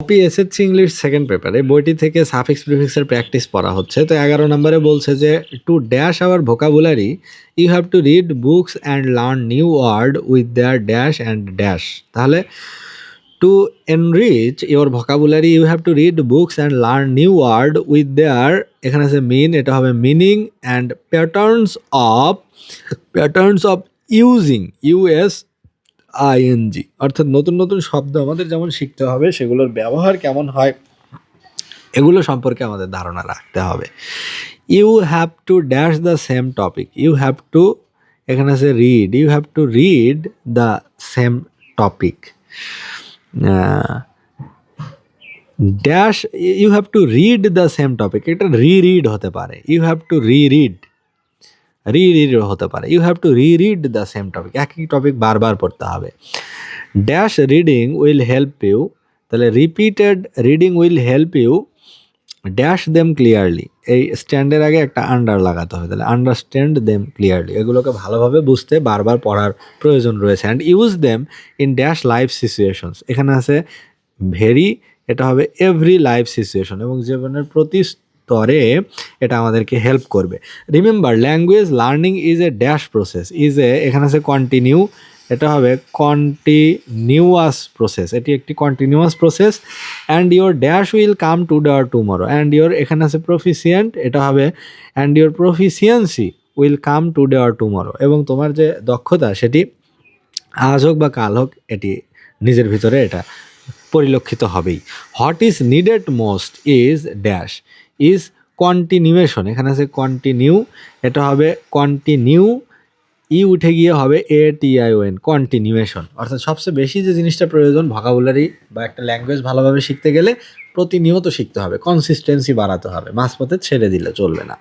SSC English second পেপারে বইটি থেকে সাফিক্স প্রিফিক্সের প্র্যাকটিস পড়া হচ্ছে। তো 11 নম্বরে বলছে যে to dash our vocabulary you have to read books and learn new word with their dash and dash. তাহলে to enrich your vocabulary you have to read books and learn new word with their, এখানে আছে mean, এটা হবে meaning and patterns of using US ING. অর্থাৎ নতুন নতুন শব্দ আমাদের যেমন শিখতে হবে, সেগুলোর ব্যবহার কেমন হয় এগুলো সম্পর্কে আমাদের ধারণা রাখতে হবে। You have to dash the same topic, you have to, এখানে আছে read, you have to read the same topic. Dash you have to read the same topic, এটা রিড হতে পারে, ইউ হ্যাভ টু রিড হতে পারে, you have to read the same topic, একই টপিক বারবার পড়তে হবে। Dash reading will help you, তাহলে repeated reading will help you dash them clearly, এই স্ট্যান্ডের আগে একটা আন্ডার লাগাতে হবে, তাহলে আন্ডারস্ট্যান্ড দেম ক্লিয়ারলি, এগুলোকে ভালোভাবে বুঝতে বারবার পড়ার প্রয়োজন রয়েছে। And use them in dash life situations, এখানে আছে ভেরি, এটা হবে এভরি লাইফ সিচুয়েশন, এবং জীবনের প্রতি স্তরে এটা আমাদেরকে হেল্প করবে। Remember language learning is a dash process, এখানে আছে কন্টিনিউ, এটা হবে কন্টিনিউয়াস প্রসেস, এটি একটি continuous process. And your dash will come today tomorrow, and your, এখানে আছে প্রফিসিয়েন্ট, এটা হবে and your proficiency will come today or tomorrow, এবং তোমার যে দক্ষতা সেটি আজ হোক বা কাল হোক এটি নিজের ভিতরে এটা পরিলক্ষিত হবেই। What is needed most is dash, is continuation, এখানে আছে কন্টিনিউ, এটা হবে কন্টিনিউ, ই উঠে গিয়ে হবে ATION, কন্টিনিউয়েশন। অর্থাৎ সবচেয়ে বেশি যে জিনিসটা প্রয়োজন ভোকাবুলারি বা একটা ল্যাঙ্গুয়েজ ভালোভাবে শিখতে গেলে প্রতিনিয়ত শিখতে হবে, কনসিস্টেন্সি বাড়াতে হবে, মাঝপথে ছেড়ে দিলে চলবে না।